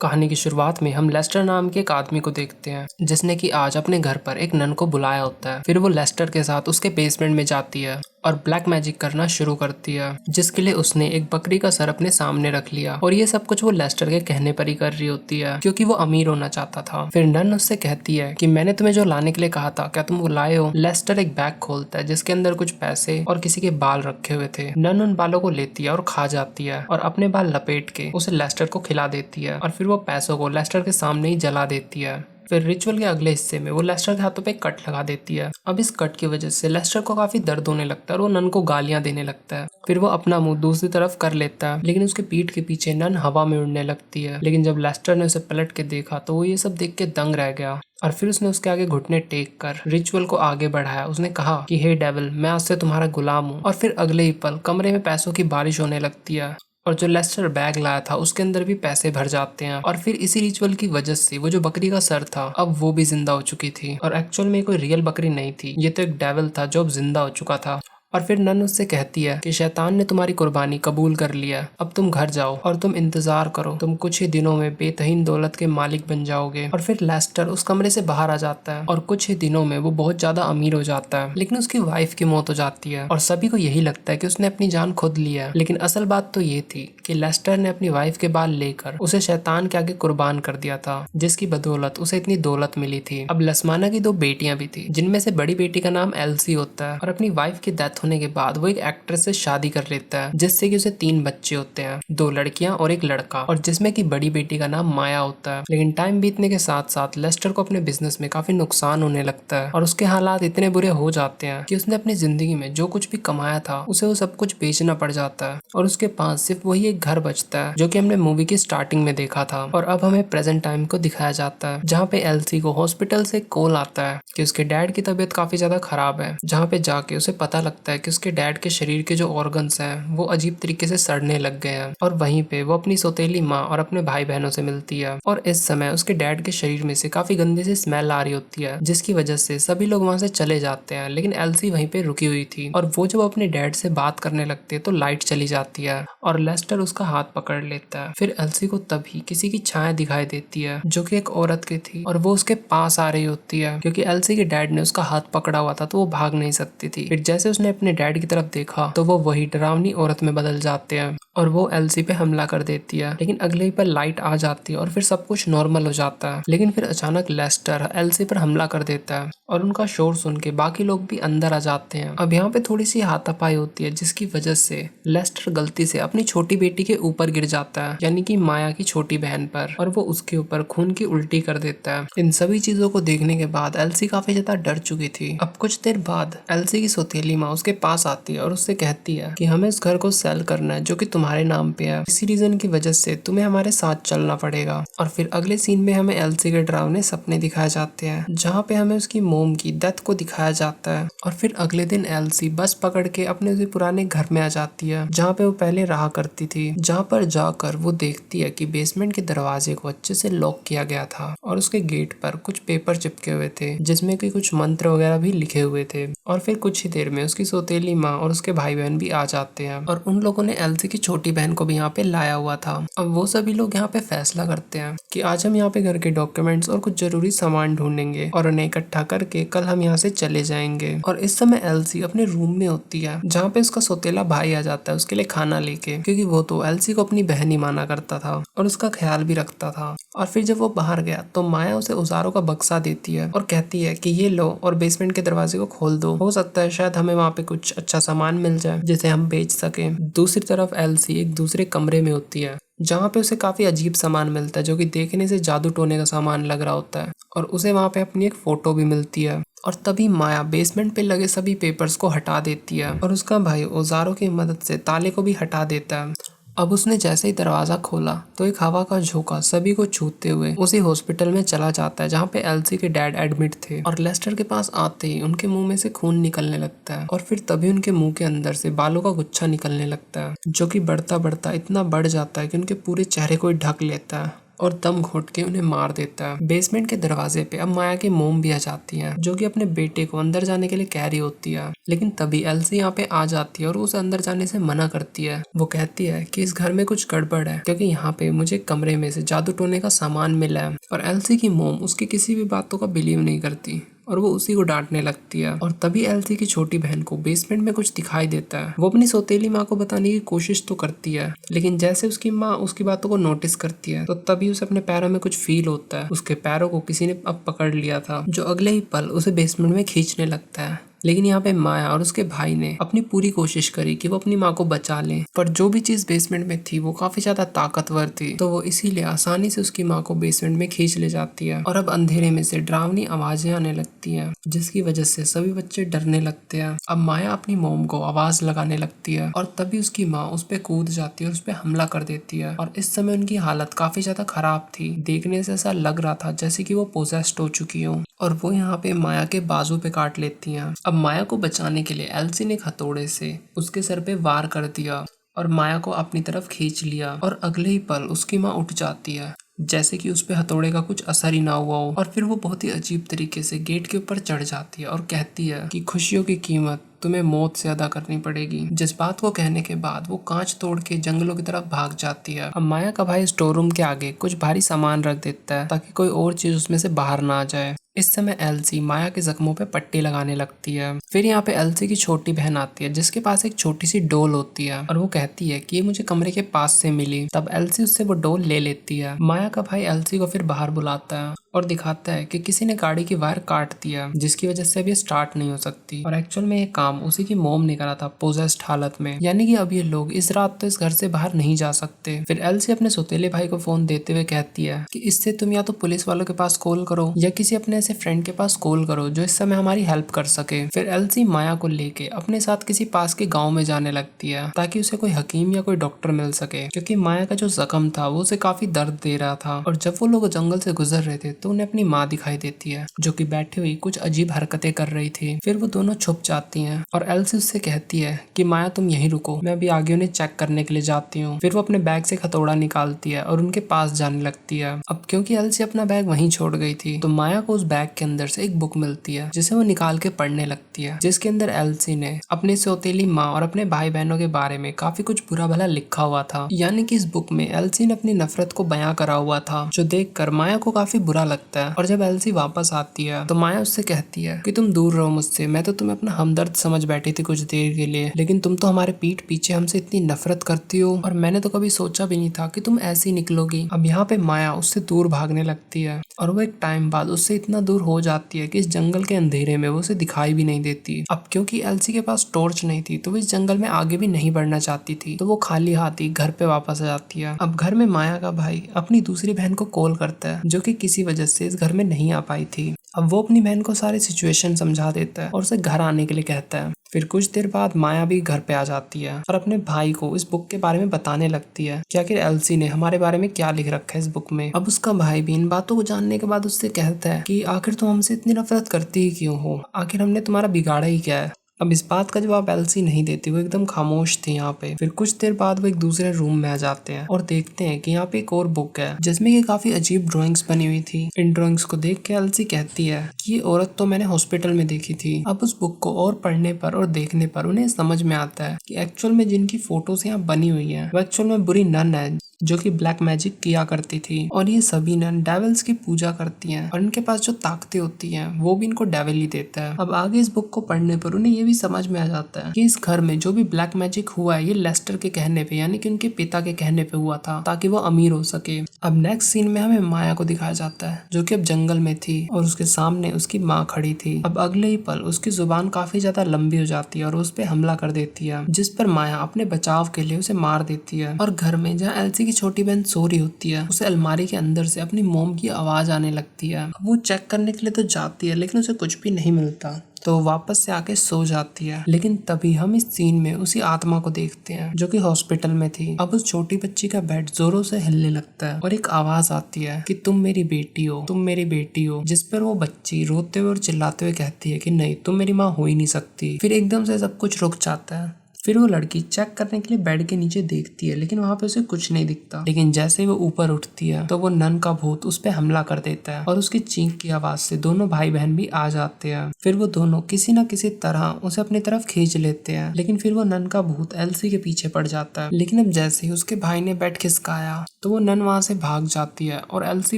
कहानी की शुरुआत में हम लेस्टर नाम के एक आदमी को देखते हैं जिसने कि आज अपने घर पर एक नन को बुलाया होता है। फिर वो लेस्टर के साथ उसके बेसमेंट में जाती है और ब्लैक मैजिक करना शुरू करती है, जिसके लिए उसने एक बकरी का सर अपने सामने रख लिया। और ये सब कुछ वो लेस्टर के कहने पर ही कर रही होती है क्योंकि वो अमीर होना चाहता था। फिर नन उससे कहती है कि मैंने तुम्हें जो लाने के लिए कहा था, क्या तुम वो लाए हो? लेस्टर एक बैग खोलता है जिसके अंदर कुछ पैसे और किसी के बाल रखे हुए थे। नन उन बालों को लेती है और खा जाती है और अपने बाल लपेट के उसे लेस्टर को खिला देती है और फिर वो पैसों को लेस्टर के सामने ही जला देती है। फिर रिचुअल के अगले हिस्से में वो लेस्टर के हाथों पे कट लगा देती है। अब इस कट की वजह से लेस्टर को काफी दर्द होने लगता है और वो नन को गालियां देने लगता है। फिर वो अपना मुंह दूसरी तरफ कर लेता है, लेकिन उसके पीठ के पीछे नन हवा में उड़ने लगती है। लेकिन जब लेस्टर ने उसे पलट के देखा तो वो ये सब देख के दंग रह गया और फिर उसने उसके आगे घुटने टेक कर रिचुअल को आगे बढ़ाया। उसने कहा कि हे डेविल, मैं आज से तुम्हारा गुलाम हूँ। और फिर अगले ही पल कमरे में पैसों की बारिश होने लगती है और जो लेस्टर बैग लाया था उसके अंदर भी पैसे भर जाते हैं। और फिर इसी रिचुअल की वजह से वो जो बकरी का सर था अब वो भी जिंदा हो चुकी थी और एक्चुअल में कोई रियल बकरी नहीं थी, ये तो एक डेविल था जो अब जिंदा हो चुका था। और फिर नन उससे कहती है कि शैतान ने तुम्हारी कुर्बानी कबूल कर लिया, अब तुम घर जाओ और तुम इंतजार करो, तुम कुछ ही दिनों में बेतहीन दौलत के मालिक बन जाओगे। और फिर लेस्टर उस कमरे से बाहर आ जाता है और कुछ ही दिनों में वो बहुत ज्यादा अमीर हो जाता है। लेकिन उसकी वाइफ की मौत हो जाती है और सभी को यही लगता है कि उसने अपनी जान खुद ली है। लेकिन असल बात तो ये थी कि लेस्टर ने अपनी वाइफ के बाल लेकर उसे शैतान के आगे कुर्बान कर दिया था, जिसकी बदौलत उसे इतनी दौलत मिली थी। अब लसमाना की दो बेटियां भी थी, जिनमें से बड़ी बेटी का नाम एल्सी होता है और अपनी वाइफ की डेथ होने के बाद वो एक एक्ट्रेस से शादी कर लेता है, जिससे कि उसे 3 बच्चे होते हैं, 2 लड़कियां और एक लड़का, और जिसमें कि बड़ी बेटी का नाम माया होता है। लेकिन टाइम बीतने के साथ साथ लेस्टर को अपने बिजनेस में काफी नुकसान होने लगता है और उसके हालात इतने बुरे हो जाते हैं कि उसने अपनी जिंदगी में जो कुछ भी कमाया था उसे वो सब कुछ बेचना पड़ जाता है और उसके पास सिर्फ वही एक घर बचता है जो कि हमने मूवी की स्टार्टिंग में देखा था। और अब हमें प्रेजेंट टाइम को दिखाया जाता है, जहाँ पे एल्सी को हॉस्पिटल से कॉल आता है कि उसके डैड की तबीयत काफी ज्यादा खराब है, जहाँ पे जाके उसे पता लगता है कि उसके डैड के शरीर के जो ऑर्गन्स हैं वो अजीब तरीके से सड़ने लग गए हैं। और वहीं पे वो अपनी सौतेली माँ और अपने भाई बहनों से मिलती है और इस समय उसके डैड के शरीर में से काफी गंदी सी स्मेल आ रही होती है, जिसकी वजह से सभी लोग वहां से चले जाते हैं। लेकिन एल्सी वहीं पे रुकी हुई थी और वो जब अपने डैड से बात करने लगती है तो लाइट चली जाती है और लेस्टर उसका हाथ पकड़ लेता है। फिर एल्सी को तभी किसी की छाया दिखाई देती है जो कि एक औरत की थी और वो उसके पास आ रही होती है क्योंकि एल्सी के डैड ने उसका हाथ पकड़ा हुआ था तो वो भाग नहीं सकती थी। फिर जैसे उसने अपने डैड की तरफ देखा तो वो वही डरावनी औरत में बदल जाते हैं और वो एल्सी पे हमला कर देती है। लेकिन अगले ही पल लाइट आ जाती है और फिर सब कुछ नॉर्मल हो जाता है। लेकिन फिर अचानक लेस्टर एल्सी पर हमला कर देता है और उनका शोर सुन के बाकी लोग भी अंदर आ जाते हैं। अब यहाँ पे थोड़ी सी हाथापाई होती है जिसकी वजह से लेस्टर गलती से अपनी छोटी बेटी के ऊपर गिर जाता है, यानी कि माया की छोटी बहन पर, और वो उसके ऊपर खून की उल्टी कर देता है। इन सभी चीजों को देखने के बाद एल्सी काफी ज्यादा डर चुकी थी। अब कुछ देर बाद एल्सी की सौतेली माँ उसके पास आती है और उससे कहती है कि हमें इस घर को सेल करना है जो कि तुम्हारे नाम पे है, इसी रीजन की वजह से तुम्हें हमारे साथ चलना पड़ेगा। और फिर अगले सीन में हमें एल्सी के डरावने सपने दिखाए जाते हैं जहाँ पे हमें उसकी मोम की डेथ को दिखाया जाता है। और फिर अगले दिन एल्सी बस पकड़ के अपने उसी पुराने घर में आ जाती है जहाँ पे वो पहले रहा करती थी, जहाँ पर जाकर वो देखती है कि बेसमेंट के दरवाजे को अच्छे से लॉक किया गया था और उसके गेट पर कुछ पेपर चिपके हुए थे जिसमें कि कुछ मंत्र वगैरह भी लिखे हुए थे। और फिर कुछ ही देर में उसकी सौतेली माँ और उसके भाई बहन भी आ जाते हैं और उन लोगों ने एल्सी की छोटी बहन को भी यहाँ पे लाया हुआ था। अब वो सभी लोग यहाँ पे फैसला करते हैं कि आज हम यहाँ पे घर के डॉक्यूमेंट्स और कुछ जरूरी सामान ढूंढेंगे और उन्हें इकट्ठा करके कल हम यहाँ से चले जाएंगे। और इस समय एल्सी अपने रूम में होती है जहाँ पे उसका सौतेला भाई आ जाता है उसके लिए खाना लेके, क्योंकि वो तो एल्सी को अपनी बहन ही माना करता था और उसका ख्याल भी रखता था। और फिर जब वो बाहर गया तो माया उसे औजारों का बक्सा देती है और कहती है कि ये लो और बेसमेंट के दरवाजे को खोल दो, हो सकता है शायद हमें वहाँ पे कुछ अच्छा सामान मिल जाए जिसे हम बेच सके। दूसरी तरफ एल्सी एक दूसरे कमरे में होती है जहाँ पे उसे काफी अजीब सामान मिलता है जो कि देखने से जादू टोने का सामान लग रहा होता है और उसे वहाँ पे अपनी एक फोटो भी मिलती है। और तभी माया बेसमेंट पे लगे सभी पेपर्स को हटा देती है और उसका भाई औजारों की मदद से ताले को भी हटा देता है। अब उसने जैसे ही दरवाजा खोला तो एक हवा का झोंका सभी को छूते हुए उसी हॉस्पिटल में चला जाता है जहाँ पे एल्सी के डैड एडमिट थे। और लेस्टर के पास आते ही उनके मुंह में से खून निकलने लगता है और फिर तभी उनके मुंह के अंदर से बालों का गुच्छा निकलने लगता है जो कि बढ़ता बढ़ता इतना बढ़ जाता है कि उनके पूरे चेहरे को ही ढक लेता है। और दम घोट के उन्हें मार देता है। बेसमेंट के दरवाजे पे अब माया की मोम भी आ जाती है, जो कि अपने बेटे को अंदर जाने के लिए कह रही होती है, लेकिन तभी एल्सी यहाँ पे आ जाती है और उसे अंदर जाने से मना करती है। वो कहती है कि इस घर में कुछ गड़बड़ है, क्योंकि यहाँ पे मुझे कमरे में से जादू टोने का सामान मिला है। और एल्सी की मोम उसकी किसी भी बातों का बिलीव नहीं करती और वो उसी को डांटने लगती है। और तभी एल्सी की छोटी बहन को बेसमेंट में कुछ दिखाई देता है। वो अपनी सौतेली माँ को बताने की कोशिश तो करती है, लेकिन जैसे उसकी माँ उसकी बातों को नोटिस करती है तो तभी उसे अपने पैरों में कुछ फील होता है। उसके पैरों को किसी ने अब पकड़ लिया था, जो अगले ही पल उसे बेसमेंट में खींचने लगता है। लेकिन यहाँ पे माया और उसके भाई ने अपनी पूरी कोशिश करी कि वो अपनी माँ को बचा लें, पर जो भी चीज बेसमेंट में थी वो काफी ज्यादा ताकतवर थी, तो वो इसीलिए आसानी से उसकी माँ को बेसमेंट में खींच ले जाती है। और अब अंधेरे में से डरावनी आवाजें आने लगती हैं, जिसकी वजह से सभी बच्चे डरने लगते हैं। अब माया अपनी मोम को आवाज लगाने लगती है और तभी उसकी माँ उस पे कूद जाती है और उस पे हमला कर देती है। और इस समय उनकी हालत काफी ज्यादा खराब थी, देखने से ऐसा लग रहा था जैसे कि वो पोजेस्ड हो चुकी हो। और वो यहाँ पे माया के बाजू पे काट लेती हैं। अब माया को बचाने के लिए एल्सी ने हथौड़े से उसके सर पे वार कर दिया और माया को अपनी तरफ खींच लिया। और अगले ही पल उसकी माँ उठ जाती है, जैसे कि उस पे हथौड़े का कुछ असर ही ना हुआ हो। और फिर वो बहुत ही अजीब तरीके से गेट के ऊपर चढ़ जाती है और कहती है कि खुशियों की कीमत तुम्हें मौत से अदा करनी पड़ेगी। जिस बात को कहने के बाद वो कांच तोड़ के जंगलों की तरफ भाग जाती है। अब माया का भाई स्टोर रूम के आगे कुछ भारी सामान रख देता है ताकि कोई और चीज उसमें से बाहर ना आ जाए। इस समय एल्सी माया के जख्मों पे पट्टी लगाने लगती है। फिर यहाँ पे एल्सी की छोटी बहन आती है, जिसके पास एक छोटी सी डोल होती है और वो कहती है कि ये मुझे कमरे के पास से मिली। तब एल्सी उससे वो डोल ले लेती है। माया का भाई एल्सी को फिर बाहर बुलाता है और दिखाता है कि किसी ने गाड़ी की वायर काट दिया, जिसकी वजह से अब ये स्टार्ट नहीं हो सकती। और एक्चुअल में ये काम उसी की मोम ने करा था पोजेस्ड हालत में, यानी कि अब ये लोग इस रात तो इस घर से बाहर नहीं जा सकते। फिर एल्सी अपने सौतेले भाई को फोन देते हुए कहती है कि इससे तुम या तो पुलिस वालों के पास कॉल करो या किसी अपने ऐसे फ्रेंड के पास कॉल करो जो इस समय हमारी हेल्प कर सके। फिर एल्सी माया को लेके अपने साथ किसी पास के गाँव में जाने लगती है ताकि उसे कोई हकीम या कोई डॉक्टर मिल सके, क्योंकि माया का जो जख्म था वो उसे काफी दर्द दे रहा था। और जब वो लोग जंगल से गुजर रहे थे तो उन्हें अपनी माँ दिखाई देती है, जो कि बैठी हुई कुछ अजीब हरकतें कर रही थी। फिर वो दोनों छुप जाती हैं और एल्सी उससे कहती है कि माया तुम यहीं रुको, मैं अभी आगे उन्हें चेक करने के लिए जाती हूँ। फिर वो अपने बैग से हथौड़ा निकालती है और उनके पास जाने लगती है। अब क्योंकि एल्सी अपना बैग वहीं छोड़ गई थी तो माया को उस बैग के अंदर से एक बुक मिलती है, जिसे वो निकाल के पढ़ने लगती है, जिसके अंदर एल्सी ने अपनी सौतेली माँ और अपने भाई बहनों के बारे में काफी कुछ बुरा भला लिखा हुआ था। यानी कि इस बुक में एल्सी ने अपनी नफरत को बयां करा हुआ था, जो देखकर माया को काफी बुरा लगता है। और जब एल्सी वापस आती है तो माया उससे कहती है कि तुम दूर रहो मुझसे, मैं तो तुम्हें अपना हमदर्द समझ बैठी थी कुछ देर के लिए, लेकिन तुम तो हमारे पीठ पीछे हमसे इतनी नफरत करती हो और मैंने तो कभी सोचा भी नहीं था कि तुम ऐसी निकलोगी। अब यहाँ पे माया उससे दूर भागने लगती है और वो एक टाइम बाद उससे इतना दूर हो जाती है कि इस जंगल के अंधेरे में वो उसे दिखाई भी नहीं देती। अब क्योंकि एल्सी के पास टॉर्च नहीं थी तो वो इस जंगल में आगे भी नहीं बढ़ना चाहती थी, तो वो खाली हाथ ही घर पे वापस आ जाती है। अब घर में माया का भाई अपनी दूसरी बहन को कॉल करता है, जो कि किसी वजह से इस घर में नहीं आ पाई थी। अब वो अपनी बहन को सारी सिचुएशन समझा देता है और उसे घर आने के लिए कहता है। फिर कुछ देर बाद माया भी घर पे आ जाती है और अपने भाई को इस बुक के बारे में बताने लगती है कि आखिर एल्सी ने हमारे बारे में क्या लिख रखा है इस बुक में। अब उसका भाई भी इन बातों को जानने के बाद उससे कहता है कि आखिर तुम हमसे इतनी नफरत करती ही क्यों हो, आखिर हमने तुम्हारा बिगाड़ा ही क्या है। अब इस बात का जवाब एल्सी नहीं देती, वो एकदम खामोश थी यहाँ पे। फिर कुछ देर बाद वो एक दूसरे रूम में आ जाते हैं और देखते हैं कि यहाँ पे एक और बुक है जिसमें ये काफी अजीब ड्राइंग्स बनी हुई थी। इन ड्राइंग्स को देख के एल्सी कहती है कि ये औरत तो मैंने हॉस्पिटल में देखी थी। अब उस बुक को और पढ़ने पर और देखने पर उन्हें समझ में आता है कि एक्चुअल में जिनकी फोटोज यहाँ बनी हुई है वो एक्चुअल में बुरी नन है, जो कि ब्लैक मैजिक किया करती थी। और ये सभी नन डेविल्स की पूजा करती हैं और इनके पास जो ताकतें होती हैं वो भी इनको डेविल ही देता है। अब आगे इस बुक को पढ़ने पर उन्हें ये भी समझ में आ जाता है कि इस घर में जो भी ब्लैक मैजिक हुआ है ये लेस्टर के कहने पे, यानी कि उनके पिता के कहने पे हुआ था ताकि वो अमीर हो सके। अब नेक्स्ट सीन में हमें माया को दिखाया जाता है, जो कि अब जंगल में थी और उसके सामने उसकी माँ खड़ी थी। अब अगले ही पल उसकी जुबान काफी ज्यादा लंबी हो जाती है और उस पर हमला कर देती है, जिस पर माया अपने बचाव के लिए उसे मार देती है। और घर में जहाँ एल्सी की छोटी बहन सो रही होती है उसे अलमारी के अंदर से अपनी मोम की आवाज आने लगती है। अब वो चेक करने के लिए तो जाती है लेकिन उसे कुछ भी नहीं मिलता, तो वापस से आके सो जाती है। लेकिन तभी हम इस सीन में उसी आत्मा को देखते हैं जो कि हॉस्पिटल में थी। अब उस छोटी बच्ची का बेड जोरों से हिलने लगता है और एक आवाज आती है कि तुम मेरी बेटी हो, तुम मेरी बेटी हो, जिस पर वो बच्ची रोते हुए और चिल्लाते हुए कहती है कि नहीं, तुम मेरी माँ हो ही नहीं सकती। फिर एकदम से सब कुछ रुक जाता है फिर वो लड़की चेक करने के लिए बेड के नीचे देखती है, लेकिन वहाँ पे उसे कुछ नहीं दिखता। लेकिन जैसे ही वो ऊपर उठती है तो वो नन का भूत उस पे हमला कर देता है और उसकी चीख की आवाज से दोनों भाई बहन भी आ जाते हैं। फिर वो दोनों किसी न किसी तरह उसे अपनी तरफ खींच लेते हैं, लेकिन फिर वो नन का भूत एल्सी के पीछे पड़ जाता है। लेकिन अब जैसे ही उसके भाई ने बेड खिसकाया तो वो नन वहाँ से भाग जाती है और एल्सी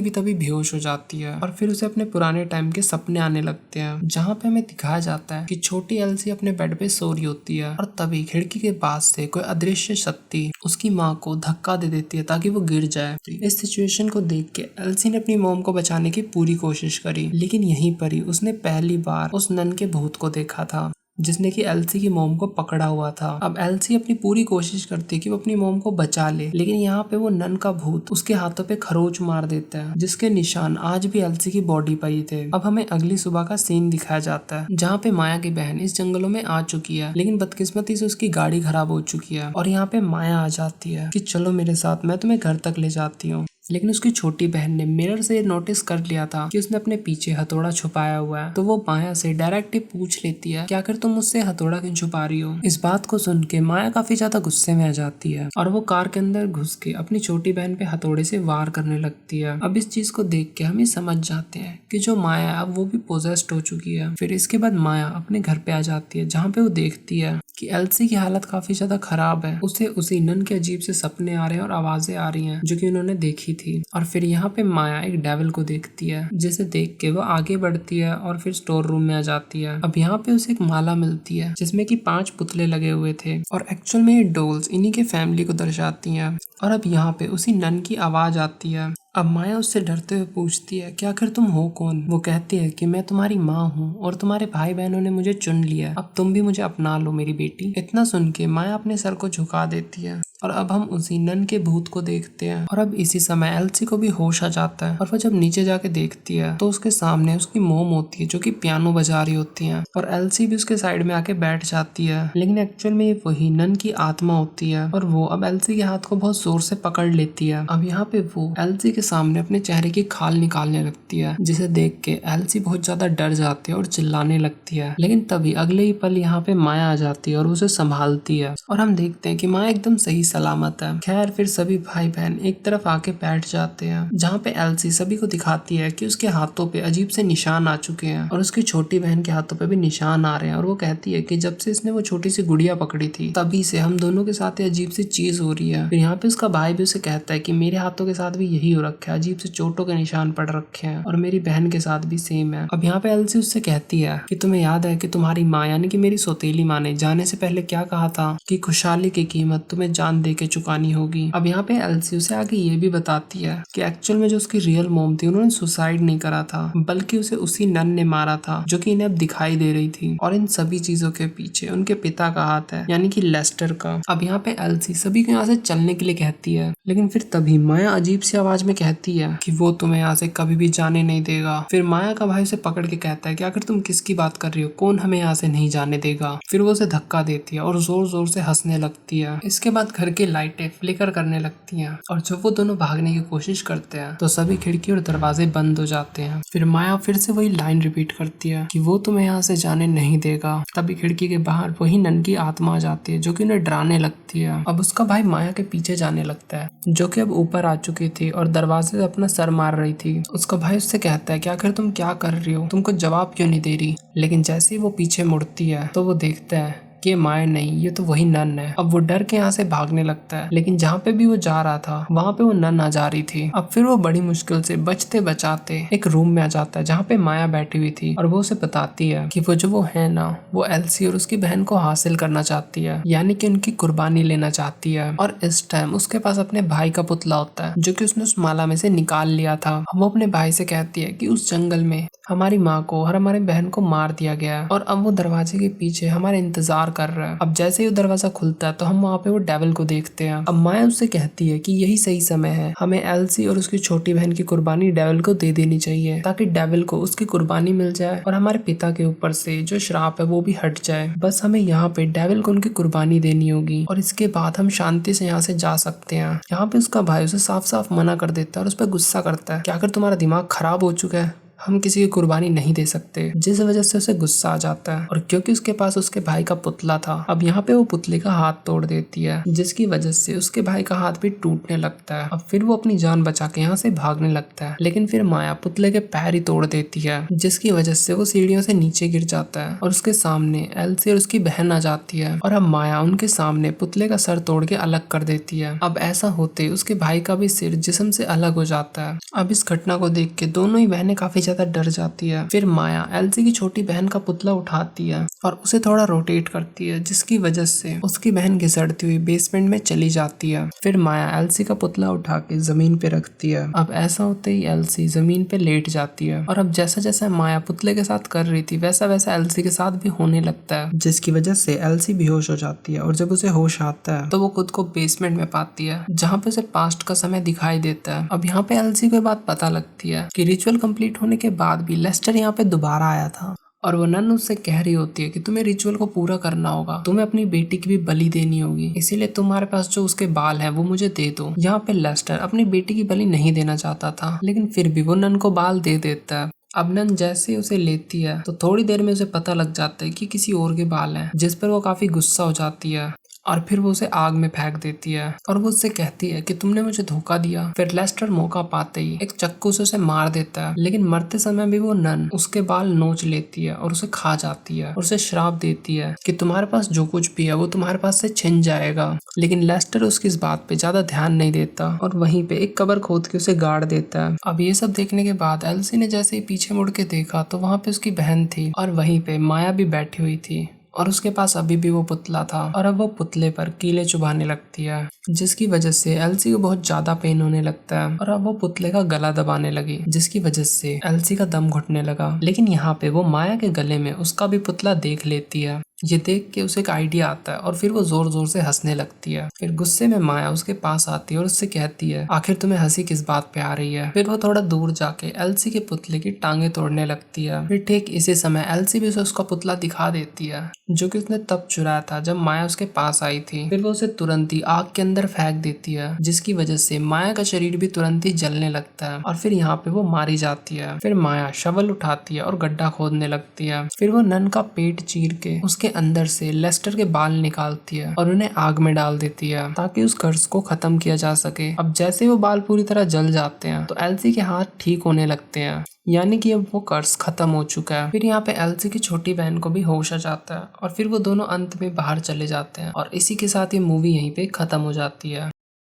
भी तभी बेहोश हो जाती है और फिर उसे अपने पुराने टाइम के सपने आने लगते हैं, जहाँ पे हमें दिखाया जाता है कि छोटी एल्सी अपने बेड पे सो रही होती है और तभी खिड़की के पास से कोई अदृश्य शक्ति उसकी माँ को धक्का दे देती है ताकि वो गिर जाए। इस सिचुएशन को देख के एल्सी ने अपनी मॉम को बचाने की पूरी कोशिश करी, लेकिन यहीं पर ही उसने पहली बार उस नन के भूत को देखा था जिसने कि एल्सी की मॉम को पकड़ा हुआ था। अब एल्सी अपनी पूरी कोशिश करती है कि वो अपनी मॉम को बचा ले, लेकिन यहाँ पे वो नन का भूत उसके हाथों पे खरोच मार देता है, जिसके निशान आज भी एल्सी की बॉडी पर ही थे। अब हमें अगली सुबह का सीन दिखाया जाता है, जहाँ पे माया की बहन इस जंगलों में आ चुकी है, लेकिन बदकिस्मती से उसकी गाड़ी खराब हो चुकी है और यहाँ पे माया आ जाती है कि चलो मेरे साथ, मैं तुम्हें घर तक ले जाती हूँ। लेकिन उसकी छोटी बहन ने मिरर से नोटिस कर लिया था कि उसने अपने पीछे हथौड़ा छुपाया हुआ है, तो वो माया से डायरेक्ट ही पूछ लेती है कि आखिर तुम मुझसे हथौड़ा क्यों छुपा रही हो। इस बात को सुन के माया काफी ज्यादा गुस्से में आ जाती है और वो कार के अंदर घुस के अपनी छोटी बहन पे हथौड़े से वार करने लगती है। अब इस चीज को देख के हम ये समझ जाते हैं कि जो माया है अब वो भी पोजेस्ड हो चुकी है। फिर इसके बाद माया अपने घर पे आ जाती है, जहाँ पे वो देखती है कि एल्सी की हालत काफी ज्यादा खराब है। उसे उसी नन के अजीब से सपने आ रहे हैं और आवाजें आ रही हैं जो कि उन्होंने देखी थी। और फिर यहाँ पे माया एक डेविल को देखती है, जिसे देख के वो आगे बढ़ती है और फिर स्टोर रूम में आ जाती है। अब यहाँ पे उसे एक माला मिलती है जिसमें कि 5 पुतले लगे हुए थे और एक्चुअल में ये डॉल्स इन्हीं के फैमिली को दर्शाती हैं। और अब यहाँ पे उसी नन की आवाज आती है। अब माया उससे डरते हुए पूछती है कि आखिर तुम हो कौन। वो कहती है कि मैं तुम्हारी माँ हूँ और तुम्हारे भाई बहनों ने मुझे चुन लिया, अब तुम भी मुझे अपना लो मेरी बेटी। इतना सुन के माया अपने सर को झुका देती है और अब हम उसी नन के भूत को देखते हैं। और अब इसी समय एल्सी को भी होश आ जाता है और वो जब नीचे जाके देखती है तो उसके सामने उसकी मोम होती है जो कि पियानो बजा रही होती है और एल्सी भी उसके साइड में आके बैठ जाती है, लेकिन एक्चुअल में ये वही नन की आत्मा होती है और वो अब एल्सी के हाथ को बहुत जोर से पकड़ लेती है। अब यहाँ पे वो एल्सी के सामने अपने चेहरे की खाल निकालने लगती है, जिसे देख के एल्सी बहुत ज्यादा डर जाती है और चिल्लाने लगती है। लेकिन तभी अगले ही पल यहाँ पे माया आ जाती है और उसे संभालती है और हम देखते हैं कि माया एकदम सही सलामत है। खैर फिर सभी भाई बहन एक तरफ आके बैठ जाते हैं, जहाँ पे एल्सी सभी को दिखाती है कि उसके हाथों पे अजीब से निशान आ चुके हैं और उसकी छोटी बहन के हाथों पे भी निशान आ रहे हैं। और वो कहती है कि जब से इसने वो छोटी सी गुड़िया पकड़ी थी तभी से हम दोनों के साथ अजीब सी चीज हो रही है। फिर यहाँ पे उसका भाई भी उसे कहता है कि मेरे हाथों के साथ भी यही हो रखा है, अजीब से चोटों के निशान पड़ रखे हैं और मेरी बहन के साथ भी सेम है। अब यहाँ पे एल्सी उससे कहती है कि तुम्हें याद है कि तुम्हारी माँ यानी कि मेरी सौतेली माँ ने जाने से पहले क्या कहा था कि खुशहाली की कीमत तुम्हें जान दे के चुकानी होगी। अब यहाँ पे एल्सी उसे आगे ये भी बताती है कि एक्चुअल में जो उसकी रियल मॉम थी उन्होंने सुसाइड नहीं करा था, बल्कि उसे उसी नन ने मारा था जो कि इन्हें अब दिखाई दे रही थी और इन सभी चीजों के पीछे उनके पिता का हाथ है यानी कि लेस्टर का। अब यहाँ पे एल्सी सभी को यहाँ से चलने के लिए कहती है, लेकिन फिर तभी माया अजीब सी आवाज में कहती है कि वो तुम्हें यहाँ से कभी भी जाने नहीं देगा। फिर माया का भाई उसे पकड़ के कहता है कि आखिर तुम किसकी बात कर रही हो, कौन हमें यहाँ से नहीं जाने देगा। फिर वो उसे धक्का देती है और जोर जोर से हंसने लगती है। इसके बाद घर की लाइटें फ्लिकर करने लगती हैं और जब वो दोनों भागने की कोशिश करते हैं तो सभी खिड़की और दरवाजे बंद हो जाते हैं। फिर माया फिर से वही लाइन रिपीट करती है कि वो तुम्हें यहाँ से जाने नहीं देगा। तभी खिड़की के बाहर वही नन की आत्मा आ जाती है जो कि उन्हें डराने लगती है। अब उसका भाई माया के पीछे जाने लगता है, जो कि अब ऊपर आ चुकी थी और दरवाजे से अपना सर मार रही थी। उसका भाई उससे कहता है कि आखिर तुम क्या कर रही हो, तुमको जवाब क्यों नहीं दे रही। लेकिन जैसे ही वो पीछे मुड़ती है तो वो देखता है कि ये माया नहीं, ये तो वही नन है। अब वो डर के यहाँ से भागने लगता है, लेकिन जहाँ पे भी वो जा रहा था वहाँ पे वो नन आ जा रही थी। अब फिर वो बड़ी मुश्किल से बचते बचाते एक रूम में आ जाता है जहाँ पे माया बैठी हुई थी और वो उसे बताती है कि वो है ना, वो एल्सी और उसकी बहन को हासिल करना चाहती है, यानी कि उनकी कुर्बानी लेना चाहती है। और इस टाइम उसके पास अपने भाई का पुतला होता है जो कि उसने उस माला में से निकाल लिया था। वो अपने भाई से कहती है कि उस जंगल में हमारी माँ को और हमारे बहन को मार दिया गया है और अब वो दरवाजे के पीछे हमारे इंतजार कर रहा है। अब जैसे ही वो दरवाजा खुलता है तो हम वहाँ पे वो डेविल को देखते हैं। अब माया उससे कहती है कि यही सही समय है, हमें एल्सी और उसकी छोटी बहन की कुर्बानी डेविल को दे देनी चाहिए ताकि डेविल को उसकी कुर्बानी मिल जाए और हमारे पिता के ऊपर से जो श्राप है वो भी हट जाए। बस हमें यहाँ पे डेविल को उनकी कुर्बानी देनी होगी और इसके बाद हम शांति से यहाँ से जा सकते हैं। यहाँ पे उसका भाई उसे साफ साफ मना कर देता है और उस पर गुस्सा करता है कि आखिर तुम्हारा दिमाग खराब हो चुका है, हम किसी की कुर्बानी नहीं दे सकते, जिस वजह से उसे गुस्सा आ जाता है। और क्योंकि उसके पास उसके भाई का पुतला था, अब यहाँ पे वो पुतले का हाथ तोड़ देती है, जिसकी वजह से उसके भाई का हाथ भी टूटने लगता है। अब फिर वो अपनी जान बचा के यहाँ से भागने लगता है, लेकिन फिर माया पुतले के पैर ही तोड़ देती है, जिसकी वजह से वो सीढ़ियों से नीचे गिर जाता है और उसके सामने एल्सी और उसकी बहन आ जाती है। और अब माया उनके सामने पुतले का सर तोड़ के अलग कर देती है। अब ऐसा होते उसके भाई का भी सिर जिस्म से अलग हो जाता है। अब इस घटना को देख के दोनों ही बहनें काफी ज्यादा डर जाती है। फिर माया एल्सी की छोटी बहन का पुतला उठाती है और उसे थोड़ा रोटेट करती है, जिसकी वजह से उसकी बहन घिसड़ती हुई बेसमेंट में चली जाती है। फिर माया एल्सी का पुतला उठा के जमीन पे रखती है। अब ऐसा होते ही एल्सी जमीन पे लेट जाती है और अब जैसा जैसा माया पुतले के साथ कर रही थी वैसा वैसा एल्सी के साथ भी होने लगता है, जिसकी वजह से एल्सी बेहोश हो जाती है। और जब उसे होश आता है तो वो खुद को बेसमेंट में पाती है, जहाँ पे उसे पास्ट का समय दिखाई देता है। अब यहाँ पे एल्सी को बात पता लगती है कि रिचुअल कंप्लीट होने के बाद भी लेस्टर यहाँ पे दोबारा आया था और वो नन उससे कह रही होती है कि तुम्हें रिचुअल को पूरा करना होगा, तुम्हें अपनी बेटी की भी बलि देनी होगी, इसीलिए तुम्हारे पास जो उसके बाल है वो मुझे दे दो। यहाँ पे लेस्टर अपनी बेटी की बलि नहीं देना चाहता था, लेकिन फिर भी वो नन को बाल दे देता है। अब नन जैसे उसे लेती है तो थोड़ी देर में उसे पता लग जाता है कि किसी और के बाल हैं, जिस पर वो काफी गुस्सा हो जाती है और फिर वो उसे आग में फेंक देती है और वो उससे कहती है कि तुमने मुझे धोखा दिया। फिर लेस्टर मौका पाते ही एक चाकू से उसे मार देता है, लेकिन मरते समय भी वो नन उसके बाल नोच लेती है और उसे खा जाती है और उसे श्राप देती है कि तुम्हारे पास जो कुछ भी है वो तुम्हारे पास से छिन जाएगा। लेकिन लेस्टर उसकी इस बात पे ज्यादा ध्यान नहीं देता और वहीं पे एक कब्र खोद के उसे गाड़ देता है। अब ये सब देखने के बाद एल्सी ने जैसे ही पीछे मुड़ के देखा तो वहाँ पे उसकी बहन थी और वहीं पे माया भी बैठी हुई थी और उसके पास अभी भी वो पुतला था और अब वो पुतले पर कीले चुभाने लगती है, जिसकी वजह से एल्सी को बहुत ज्यादा पेन होने लगता है और अब वो पुतले का गला दबाने लगी, जिसकी वजह से एल्सी का दम घुटने लगा। लेकिन यहाँ पे वो माया के गले में उसका भी पुतला देख लेती है। ये देख के उसे एक आइडिया आता है और फिर वो जोर जोर से हंसने लगती है। फिर गुस्से में माया उसके पास आती है और उससे कहती है आखिर तुम्हें हंसी किस बात पे आ रही है। फिर वो थोड़ा दूर जाके एल्सी के पुतले की टांगे तोड़ने लगती है। फिर ठीक इसी समय एल्सी भी उसे उसका पुतला दिखा देती है, जो कि उसने तब चुराया था जब माया उसके पास आई थी। फिर वो उसे तुरंत ही आग के अंदर फेंक देती है, जिसकी वजह से माया का शरीर भी तुरंत ही जलने लगता है और फिर यहाँ पे वो मारी जाती है। फिर माया शवल उठाती है और गड्ढा खोदने लगती है। फिर वो नन का पेट चीर के उसके अंदर से लेस्टर के बाल निकालती है और उन्हें आग में डाल देती है ताकि उस कर्ज को खत्म किया जा सके। अब जैसे वो बाल पूरी तरह जल जाते हैं तो एल्सी के हाथ ठीक होने लगते हैं, यानी कि अब वो कर्ज खत्म हो चुका है। फिर यहाँ पे एल्सी की छोटी बहन को भी होश आ जाता है और फिर वो दोनों अंत में बाहर चले जाते हैं और इसी के साथ ये मूवी यहीं पे खत्म हो जाती है।